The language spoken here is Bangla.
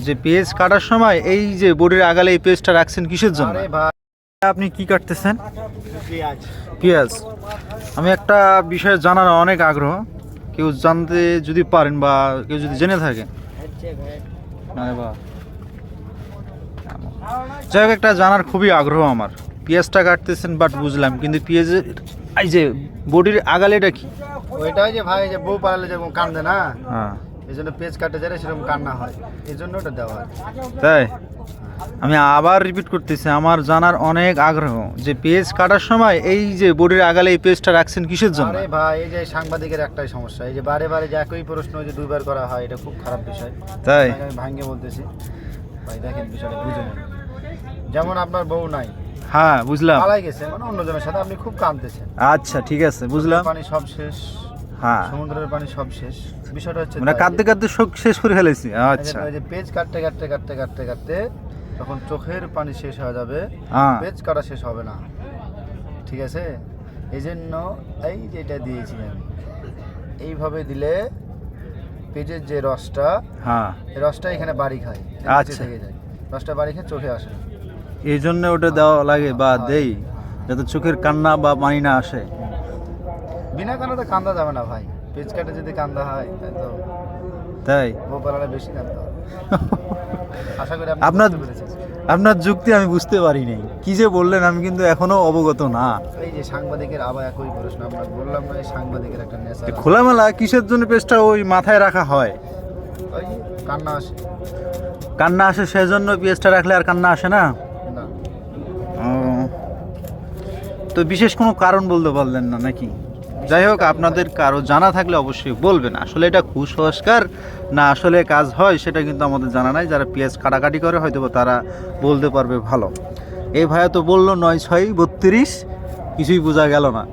যে পেঁয়াজ কাটার সময় এই যে বডির আগালে এই পেঁয়াজটা রাখছেন কিসের জন্য? আরে ভাই, আপনি কি কাটতেছেন? পেঁয়াজ। পেঁয়াজ। আমি একটা বিষয়ে জানার অনেক আগ্রহ, কেউ জানতে যদি পারেন বা কেউ যদি জেনে থাকেন। আরে বাহ, যাই হোক, একটা জানার খুবই আগ্রহ আমার। পেঁয়াজটা কাটতেছেন বাট বুঝলাম, কিন্তু পেঁয়াজের এই যে বডির আগালে এটা কি? ওইটাই যে ভাই, যে বউ পালালে যেরকম কান্দে না, হ্যাঁ, এই জন্য পেঁয়াজ কাটতে যায় সেরকম কান্না হয়, এই জন্য ওটা দেওয়া হয়। তাই আমি আবার রিপিট করতেছি, আমার জানার অনেক আগ্রহ যে পেঁয়াজ কাটার সময় এই যে বডির আগালে এই পেঁয়াজটা রাখছেন কিসের জন্য? আরে ভাই, এই যে সাংবাদিকের একটাই সমস্যা, এই যে বারে বারে যে একই প্রশ্ন যে দুইবার করা হয়, এটা খুব খারাপ বিষয়। তাই আমি ভাঙ্গে বলতেছি ভাই, দেখেন বিষয়টা বুঝে নেন। যেমন আপনার বউ নাই, হ্যাঁ বুঝলাম। পালাই গেছে, মানে অন্যজনের সাথে, আপনি খুব কাঁদতেছেন, আচ্ছা ঠিক আছে, বুঝলাম। পানি সব শেষ, হ্যাঁ, সমুদ্রের পানি সব শেষ। বিষয়টা হচ্ছে মানে তাই। কাঁদতে কাঁদতে শোক শেষ করে ফেলেছি। এই আচ্ছা, যে পেজ কাটতে কাটতে কাটতে কাটতে কাটতে তখন চোখের পানি শেষ হয়ে যাবে, হ্যাঁ পেজ কাটা শেষ হবে না, ঠিক আছে? এই জন্য এই যেটা দিয়েছি আমি, এইভাবে দিলে পেজের যে রসটা, হ্যাঁ, এই রসটা এখানে বাড়ি খায়, আচ্ছা। থেকে যায়, রসটা বাড়ি খেয়ে চোখে আসে না। এই জন্য ওটা দেওয়া লাগে বা হ্যাঁ, দেই, যাতে চোখের কান্না বা পানি না আসে। বিনা কান্নাতে কান্দা যাবে না ভাই, পেজ কাটে যদি কান্দা হয় তাই তো তাই বউ পালালে বেশি কান্দা হয়। আশা করি আপনি আপনার বুঝতে পেরেছেন। আপনার যুক্তি আমি বুঝতে পারি নাই, কি যে বললেন আমি কিন্তু এখনো অবগত না। এই যে সাংবাদিকের আবার একই প্রশ্ন, আপনাকে বললাম না, এই সাংবাদিকের একটা নেশা, খোলামেলা কিসের জন্য পেজটা ওই মাথায় রাখা হয়? ওই কান্না আসে কান্না আসে, সেজন্য পেজটা রাখলে আর কান্না আসে না? না। ও, তো বিশেষ কোনো কারণ বলতে পারলেন না নাকি? যাই হোক, আপনাদের কারো জানা থাকলে অবশ্যই বলবেন। আসলে এটা কুসংস্কার না আসলে কাজ হয় সেটা কিন্তু আমাদের জানা নাই। যারা পেঁয়াজ কাটাকাটি করে হয়তো বা তারা বলতে পারবে ভালো। এই ভাইয়া তো বললো 9 6 32, কিছুই বোঝা গেল না।